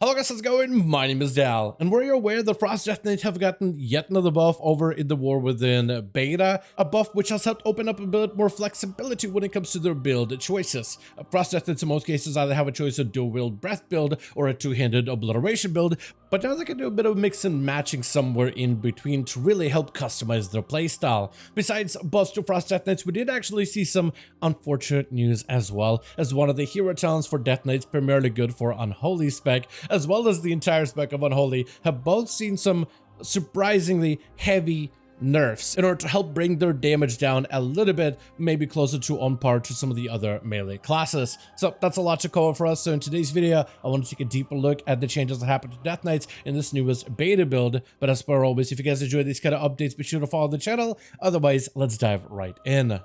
Hello guys, how's it going? My name is Dal, and were you aware that Frost Death Knight have gotten yet another buff over in the War Within beta? A buff which has helped open up a bit more flexibility when it comes to their build choices. Frost Death Knights in most cases either have a choice of dual-wield breath build or a two-handed obliteration build, but now they can do a bit of mix and matching somewhere in between to really help customize their playstyle. Besides buffs to Frost Death Knights, we did actually see some unfortunate news as well, as one of the hero talents for Death Knights, primarily good for Unholy spec, as well as the entire spec of Unholy, have both seen some surprisingly heavy nerfs in order to help bring their damage down a little bit, maybe closer to on par to some of the other melee classes. So that's a lot to cover for us. So in today's video, I want to take a deeper look at the changes that happened to Death Knights in this newest beta build. But as per always, if you guys enjoy these kind of updates, be sure to follow the channel. Otherwise, let's dive right in.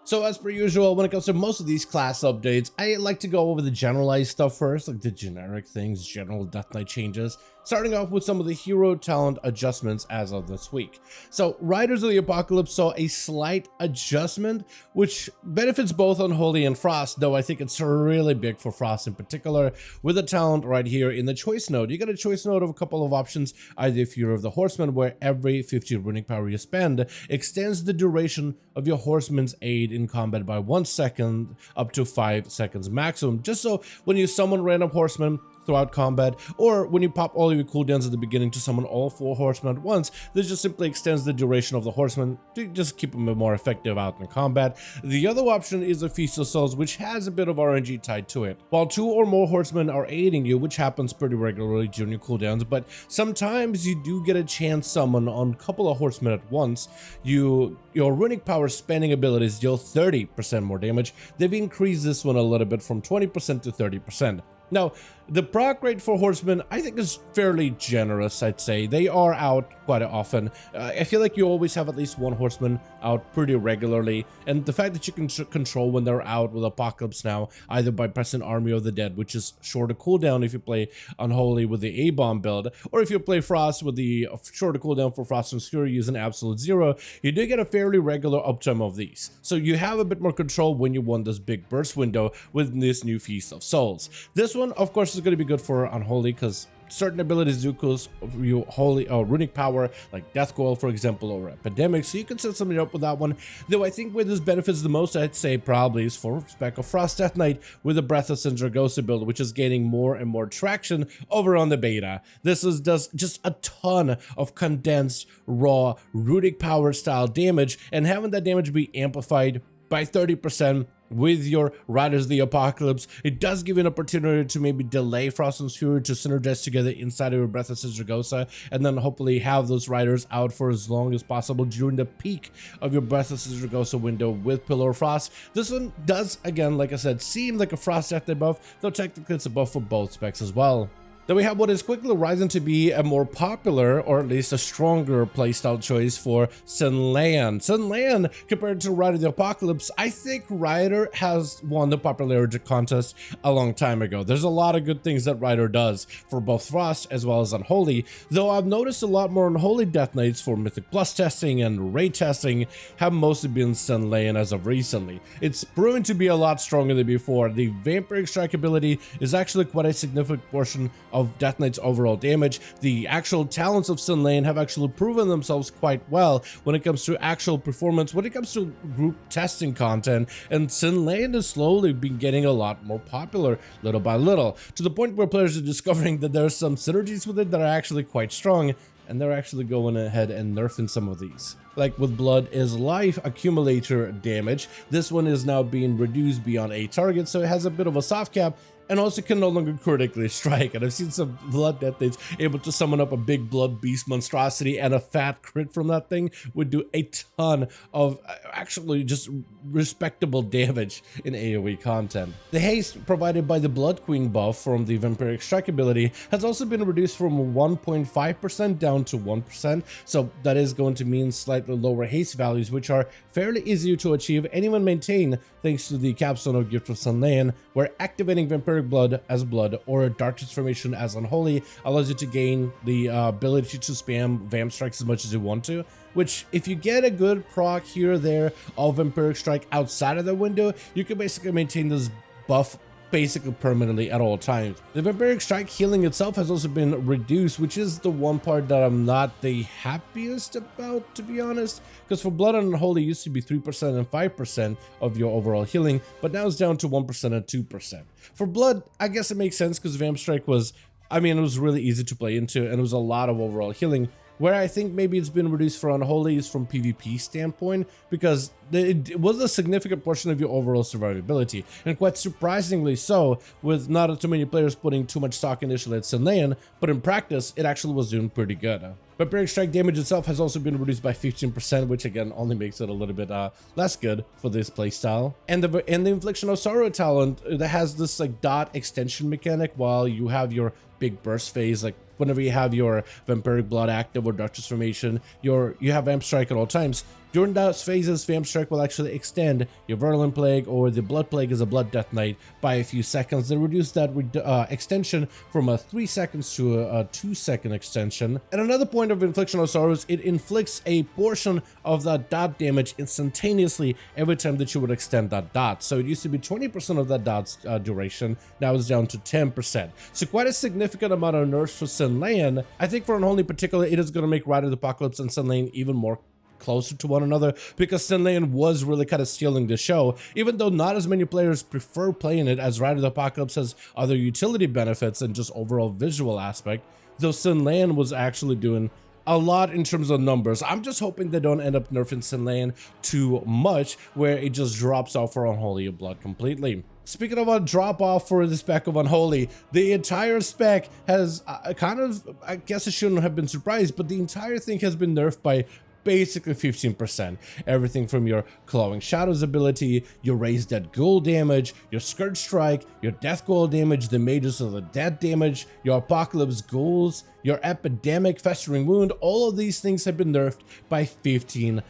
So as per usual, when it comes to most of these class updates, I like to go over the generalized stuff first, like the generic things, general Death Knight changes, starting off with some of the hero talent adjustments as of this week. So Riders of the Apocalypse saw a slight adjustment, which benefits both Unholy and Frost, though I think it's really big for Frost in particular, with a talent right here in the choice node. You get a choice node of a couple of options, either Fury of the Horseman, where every 50 runic power you spend extends the duration of your horseman's aid in combat by 1 second up to 5 seconds maximum, just so when you summon random horsemen throughout combat, or when you pop all of your cooldowns at the beginning to summon all 4 horsemen at once, this just simply extends the duration of the horseman to just keep them more effective out in combat. The other option is a Feast of Souls, which has a bit of RNG tied to it. While 2 or more horsemen are aiding you, which happens pretty regularly during your cooldowns, but sometimes you do get a chance summon on a couple of horsemen at once, your runic power spending abilities deal 30% more damage. They've increased this one a little bit from 20% to 30%. Now, the proc rate for horsemen, I think, is fairly generous, I'd say. They are out quite often. I feel like you always have at least 1 horseman out pretty regularly, and the fact that you can control when they're out with Apocalypse now, either by pressing Army of the Dead, which is shorter cooldown if you play Unholy with the A-Bomb build, or if you play Frost with the shorter cooldown for Frost and Fury using Absolute Zero, you do get a fairly regular uptime of these. So you have a bit more control when you want this big burst window with this new Feast of Souls. This one, of course, is going to be good for Unholy because certain abilities do cause you holy or runic power, like Death Coil, for example, or Epidemic, so you can set something up with that one. Though I think where this benefits the most, I'd say probably is for spec of Frost Death Knight with the Breath of Sindragosa build, which is gaining more and more traction over on the beta. This does just a ton of condensed, raw, runic power style damage, and having that damage be amplified by 30% with your Riders of the Apocalypse, it does give you an opportunity to maybe delay Frost and Fury to synergize together inside of your Breath of Sindragosa, and then hopefully have those riders out for as long as possible during the peak of your Breath of Sindragosa window with Pillar of Frost. This one does, again, like I said, seem like a Frost Death Knight buff, though technically it's a buff for both specs as well. Then we have what is quickly rising to be a more popular, or at least a stronger playstyle choice for Sunlan. Sunlan, compared to Rider of the Apocalypse, I think Rider has won the popularity contest a long time ago. There's a lot of good things that Rider does for both Frost as well as Unholy, though I've noticed a lot more Unholy Death Knights for Mythic Plus testing and raid testing have mostly been Sunlan as of recently. It's proven to be a lot stronger than before. The Vampiric Strike ability is actually quite a significant portion of Death Knight's overall damage. The actual talents of Sunlan have actually proven themselves quite well when it comes to actual performance, when it comes to group testing content, and Sunlan has slowly been getting a lot more popular little by little, to the point where players are discovering that there are some synergies with it that are actually quite strong, and they're actually going ahead and nerfing some of these. Like with Blood is Life accumulator damage, this one is now being reduced beyond a target, so it has a bit of a soft cap, and also can no longer critically strike. And I've seen some Blood Death Knights able to summon up a big Blood Beast monstrosity, and a fat crit from that thing would do a ton of actually just respectable damage in AoE content. The haste provided by the Blood Queen buff from the Vampiric Strike ability has also been reduced from 1.5% down to 1%, so that is going to mean slightly lower haste values, which are fairly easy to achieve and even maintain thanks to the capstone of Gift of Sunlan, where activating Vampiric Blood as Blood or Dark Transformation as Unholy allows you to gain the ability to spam Vamp Strikes as much as you want to, which if you get a good proc here or there of Vampiric Strike outside of the window, you can basically maintain this buff basically permanently at all times. The Vampiric Strike healing itself has also been reduced, which is the one part that I'm not the happiest about, to be honest, because for Blood and Unholy it used to be 3% and 5% of your overall healing, but now it's down to 1% and 2%. For Blood, I guess it makes sense because Vamp Strike was, I mean, it was really easy to play into and it was a lot of overall healing. Where I think maybe it's been reduced for Unholy is from PvP standpoint, because it was a significant portion of your overall survivability, and quite surprisingly so, with not too many players putting too much stock initially at Sin Lane, but in practice, it actually was doing pretty good. Vampiric Strike damage itself has also been reduced by 15%, which again only makes it a little bit less good for this playstyle. And the Infliction of Sorrow talent that has this like dot extension mechanic while you have your big burst phase, like whenever you have your Vampiric Blood active or Dark Transformation, you have Vamp Strike at all times. During those phases, Vamp Strike will actually extend your Virulent Plague or the Blood Plague as a Blood Death Knight by a few seconds. They reduce that extension from a 3 seconds to a 2-second extension. And another point of Infliction of Sorrows, it inflicts a portion of that dot damage instantaneously every time that you would extend that dot. So it used to be 20% of that dot's duration, now it's down to 10%. So quite a significant amount of nerfs for Sin Lane. I think for Unholy in particular, it is going to make Rite of the Apocalypse and Sin Lane even more closer to one another, because Sin Lane was really kind of stealing the show, even though not as many players prefer playing it, as Rite of the Apocalypse has other utility benefits and just overall visual aspect, though Sin Lane was actually doing a lot in terms of numbers. I'm just hoping they don't end up nerfing Sin Lane too much, where it just drops off for Unholy Blood completely. Speaking of a drop off for the spec of Unholy, the entire spec has kind of, I guess I shouldn't have been surprised, but the entire thing has been nerfed by basically 15%. Everything from your Clawing Shadows ability, your Raised Dead Ghoul damage, your Scourge Strike, your Death Ghoul damage, the Mages of the Dead damage, your Apocalypse Ghouls, your Epidemic Festering Wound, all of these things have been nerfed by 15%,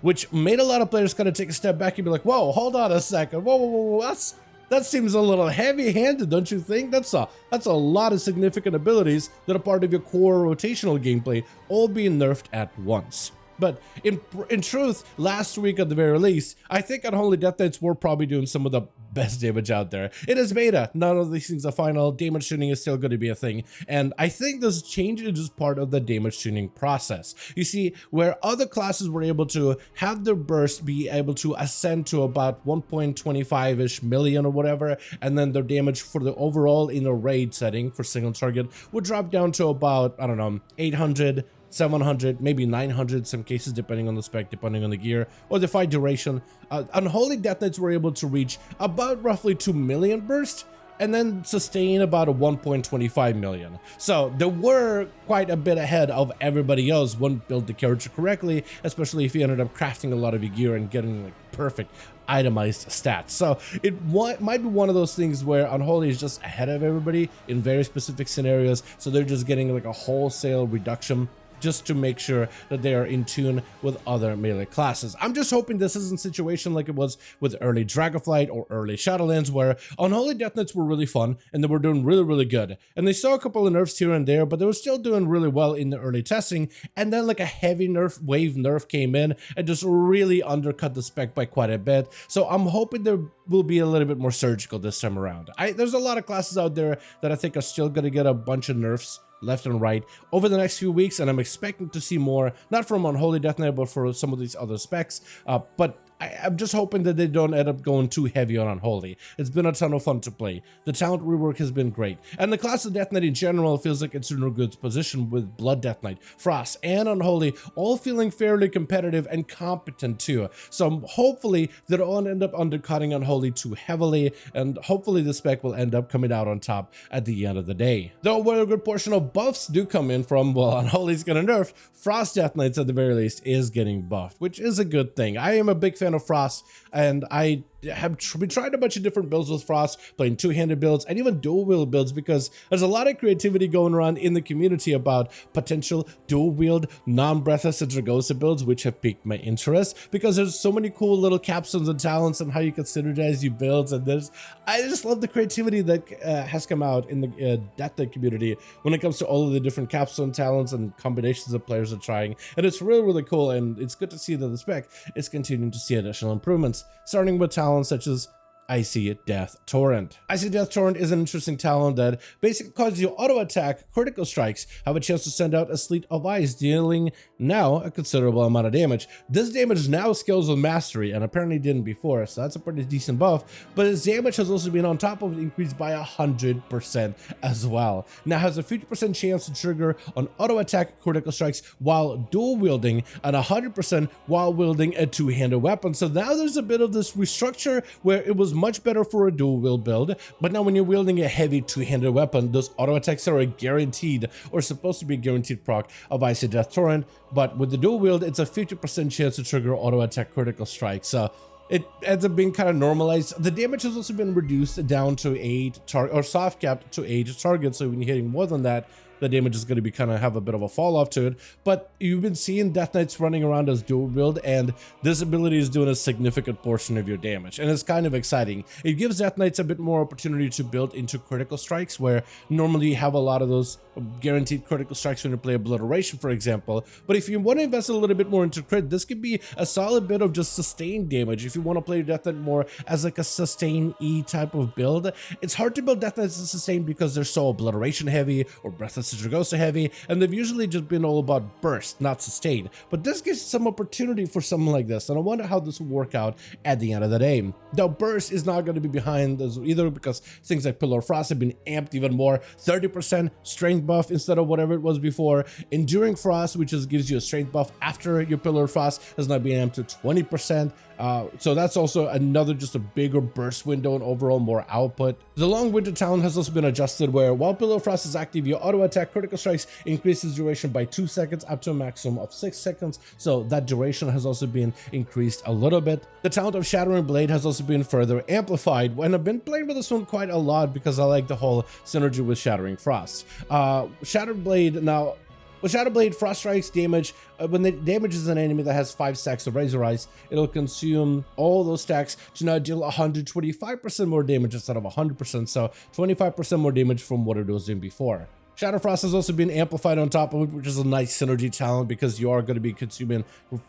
which made a lot of players kind of take a step back and be like, whoa, hold on a second, whoa, that seems a little heavy-handed, don't you think? That's a lot of significant abilities that are part of your core rotational gameplay, all being nerfed at once. But in truth, last week at the very least, I think Unholy Death Knights were probably doing some of the best damage out there. It is beta, none of these things are final, damage tuning is still going to be a thing, and I think this change is just part of the damage tuning process. You see, where other classes were able to have their burst be able to ascend to about 1.25-ish million or whatever, and then their damage for the overall in a raid setting for single target would drop down to about, I don't know, 800, 700, maybe 900 in some cases, depending on the spec, depending on the gear or the fight duration. Unholy Death Knights were able to reach about roughly 2 million burst and then sustain about a 1.25 million. So they were quite a bit ahead of everybody else when built the character correctly, especially if you ended up crafting a lot of your gear and getting like perfect itemized stats. So it might be one of those things where Unholy is just ahead of everybody in very specific scenarios, so they're just getting like a wholesale reduction just to make sure that they are in tune with other melee classes. I'm just hoping this isn't a situation like it was with early Dragonflight or early Shadowlands, where Unholy Death Knights were really fun and they were doing really good. And they saw a couple of nerfs here and there, but they were still doing really well in the early testing. And then like a heavy wave nerf came in and just really undercut the spec by quite a bit. So I'm hoping there will be a little bit more surgical this time around. There's a lot of classes out there that I think are still going to get a bunch of nerfs left and right over the next few weeks, and I'm expecting to see more, not from Unholy Death Knight, but for some of these other specs. But I'm just hoping that they don't end up going too heavy on Unholy. It's been a ton of fun to play. The talent rework has been great. And the class of Death Knight in general feels like it's in a good position with Blood Death Knight, Frost, and Unholy all feeling fairly competitive and competent too. So hopefully they don't end up undercutting Unholy too heavily, and hopefully the spec will end up coming out on top at the end of the day. Though where a good portion of buffs do come in from, well, Unholy's gonna nerf, Frost Death Knights at the very least is getting buffed, which is a good thing. I am a big fan of Frost, and I have tried a bunch of different builds with Frost, playing two-handed builds and even dual-wield builds, because there's a lot of creativity going around in the community about potential dual-wield non-Breathless and Dragosa builds, which have piqued my interest because there's so many cool little capstones and talents and how you can synergize your builds. And I just love the creativity that has come out in the Death Knight community when it comes to all of the different capstone talents and combinations that players are trying, and it's really cool. And it's good to see that the spec is continuing to see additional improvements, starting with talents such as Icy Death Torrent. Icy Death Torrent is an interesting talent that basically causes you auto attack critical strikes, have a chance to send out a sleet of ice, dealing now a considerable amount of damage. This damage now scales with mastery and apparently didn't before, so that's a pretty decent buff, but its damage has also been on top of it increased by 100% as well. Now has a 50% chance to trigger on auto attack critical strikes while dual wielding and 100% while wielding a two-handed weapon. So now there's a bit of this restructure where it was much better for a dual wield build, but now when you're wielding a heavy two-handed weapon, those auto attacks are a guaranteed or supposed to be guaranteed proc of Icy Death Torrent, but with the dual wield it's a 50% chance to trigger auto attack critical strikes. It ends up being kind of normalized. The damage has also been reduced down to 8 or soft capped to 8 targets, so when you're hitting more than that, the damage is going to be kind of have a bit of a fall off to it. But you've been seeing Death Knights running around as dual build, and this ability is doing a significant portion of your damage, and it's kind of exciting. It gives Death Knights a bit more opportunity to build into critical strikes, where normally you have a lot of those guaranteed critical strikes when you play Obliteration, for example. But if you want to invest a little bit more into crit, this could be a solid bit of just sustained damage. If you want to play Death Knight more as like a sustain E type of build, it's hard to build Death Knights as sustain because they're so Obliteration heavy or Breathless Dragosa heavy, and they've usually just been all about burst, not sustain. But this gives some opportunity for something like this, and I wonder how this will work out at the end of the day. Now, burst is not going to be behind this either, because things like Pillar of Frost have been amped even more. 30% strength buff instead of whatever it was before. Enduring Frost, which just gives you a strength buff after your Pillar of Frost, has now been amped to 20%. So that's also another just a bigger burst window and overall more output. The Long Winter Talent has also been adjusted, where while Pillar of Frost is active, your auto attack critical strikes increases duration by 2 seconds up to a maximum of 6 seconds. So that duration has also been increased a little bit. The talent of Shattering Blade has also been further amplified, and I've been playing with this one quite a lot because I like the whole synergy with Shattering Frost. Shattered Blade now. With Shadow Blade, Frost Strikes damage, when it damages an enemy that has 5 stacks of Razor Ice, it'll consume all those stacks to now deal 125% more damage instead of 100%, so 25% more damage from what it was doing before. Shadow Frost has also been amplified on top of it, which is a nice synergy talent because you are going to be consuming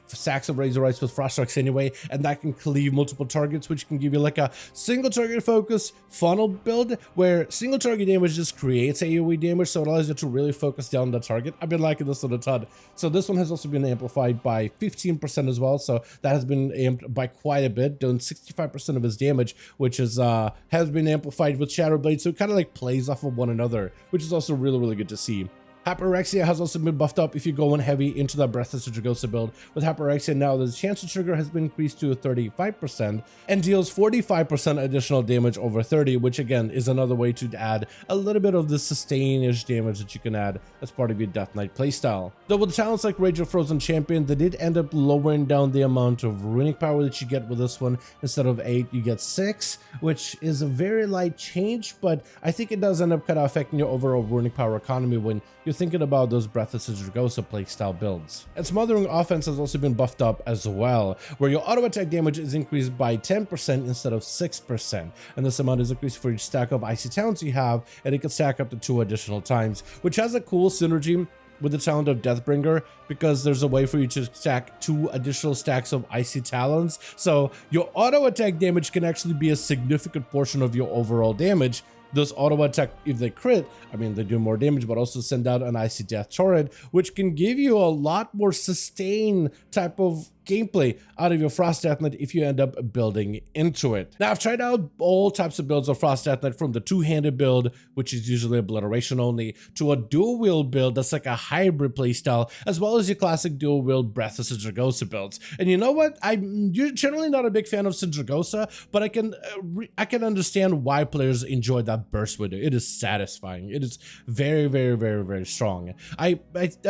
stacks of Razor Ice with Frost Strikes anyway, and that can cleave multiple targets, which can give you like a single target focus funnel build where single target damage just creates AoE damage, so it allows you to really focus down the target. I've been liking this one a ton. So this one has also been amplified by 15% as well, so that has been amped by quite a bit, doing 65% of his damage, which is has been amplified with Shadow Blade, so it kind of like plays off of one another, which is also really good to see. Hyperexia has also been buffed up if you go in heavy into the Breathless Dragosa build. With Hyperexia now, the chance to trigger has been increased to 35% and deals 45% additional damage over 30, which again is another way to add a little bit of the sustain-ish damage that you can add as part of your Death Knight playstyle. Though with talents like Rage of Frozen Champion, they did end up lowering down the amount of runic power that you get with this one. Instead of 8, you get 6, which is a very light change, but I think it does end up kind of affecting your overall runic power economy when you're thinking about those Breathless Dragosa playstyle builds. And Smothering Offense has also been buffed up as well, where your auto attack damage is increased by 10% instead of 6%, and this amount is increased for each stack of icy talents you have, and it can stack up to 2 additional times, which has a cool synergy with the talent of Deathbringer, because there's a way for you to stack 2 additional stacks of icy talents, so your auto attack damage can actually be a significant portion of your overall damage. Those auto attack, if they crit, I mean, they do more damage, but also send out an Icy Death Torrent, which can give you a lot more sustain type of gameplay out of your Frost Death Knight if you end up building into it. Now, I've tried out all types of builds of Frost Death Knight, from the two-handed build, which is usually Obliteration only, to a dual-wield build that's like a hybrid playstyle, as well as your classic dual-wield Breathless Dragosa builds. And you know what? I'm generally not a big fan of Dragosa, but I can understand why players enjoy that burst window. It is satisfying. It is very strong. I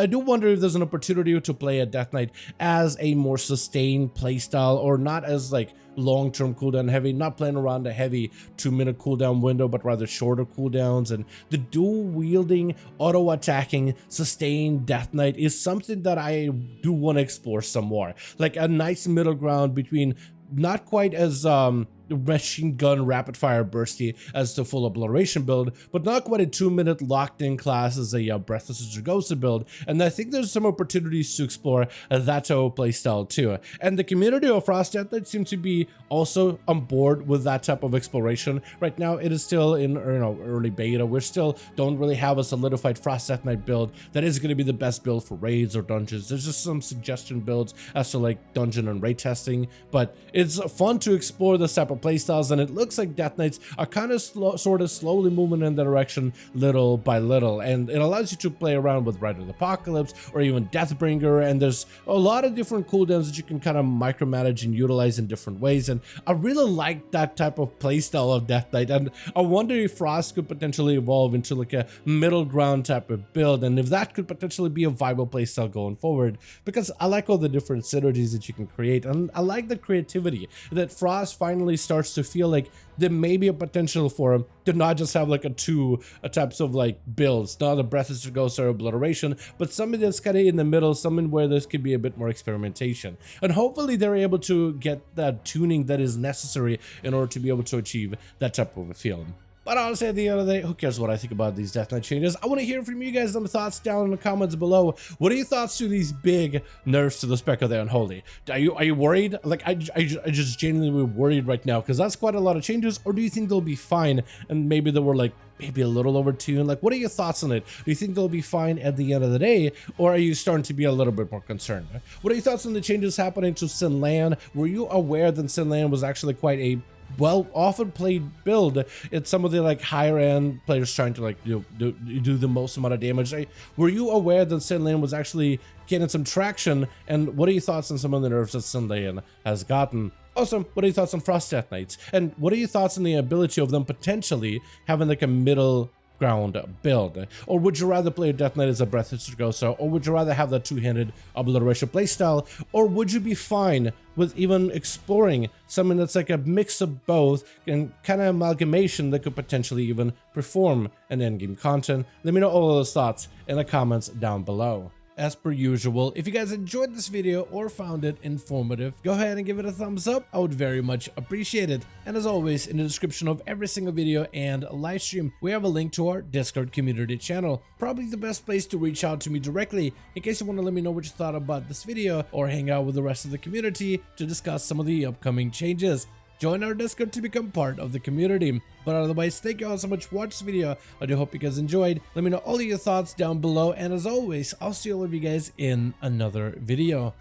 do wonder if there's an opportunity to play a Death Knight as a more sustained playstyle, or not as like long-term cooldown heavy, not playing around a heavy 2-minute cooldown window, but rather shorter cooldowns. And the dual wielding, auto attacking, sustained Death Knight is something that I do want to explore some more, like a nice middle ground between not quite as machine gun rapid fire bursty as the full obliteration build, but not quite a 2-minute locked in class as a Breathless Dragosa build. And I think there's some opportunities to explore that type of playstyle too. And the community of Frost Death Knight seems to be also on board with that type of exploration. Right now it is still in early beta. We still don't really have a solidified Frost Death Knight build that is going to be the best build for raids or dungeons. There's just some suggestion builds as to like dungeon and raid testing, but it's fun to explore this type of playstyles, and it looks like Death Knights are kind of sort of slowly moving in the direction little by little, and it allows you to play around with Rider of the Apocalypse or even Deathbringer, and there's a lot of different cooldowns that you can kind of micromanage and utilize in different ways. And I really like that type of playstyle of Death Knight, and I wonder if Frost could potentially evolve into like a middle ground type of build, and if that could potentially be a viable playstyle going forward, because I like all the different synergies that you can create, and I like the creativity that Frost finally starts to feel like there may be a potential for him to not just have like two types of like builds, not a Breathless Dragosa or obliteration, but something that's kind of in the middle, something where there could be a bit more experimentation. And hopefully they're able to get that tuning that is necessary in order to be able to achieve that type of a feeling. But honestly, at the end of the day, who cares what I think about these Death Knight changes? I want to hear from you guys, some thoughts down in the comments below. What are your thoughts to these big nerfs to the Spec of the Unholy? Are you worried? Like, I just genuinely worried right now, because that's quite a lot of changes. Or do you think they'll be fine, and maybe they were like maybe a little overtuned? Like, what are your thoughts on it? Do you think they'll be fine at the end of the day, or are you starting to be a little bit more concerned? What are your thoughts on the changes happening to Sin Lan? Were you aware that Sin Lan was actually quite a often played build? It's some of the like higher end players trying to like do the most amount of damage. Were you aware that Sin Lan was actually getting some traction? And what are your thoughts on some of the nerfs that Sin Lan has gotten? Also, what are your thoughts on Frost Death Knights? And what are your thoughts on the ability of them potentially having like a middle ground build? Or would you rather play a Death Knight as a Breathless Dragosa, or would you rather have that two-handed obliteration playstyle, or would you be fine with even exploring something that's like a mix of both and kind of amalgamation that could potentially even perform an endgame content? Let me know all of those thoughts in the comments down below. As per usual, if you guys enjoyed this video or found it informative, go ahead and give it a thumbs up. I would very much appreciate it. And as always, in the description of every single video and live stream, we have a link to our Discord community channel. Probably the best place to reach out to me directly in case you want to let me know what you thought about this video, or hang out with the rest of the community to discuss some of the upcoming changes. Join our Discord to become part of the community. But otherwise, thank you all so much for watching this video. I do hope you guys enjoyed. Let me know all of your thoughts down below. And as always, I'll see all of you guys in another video.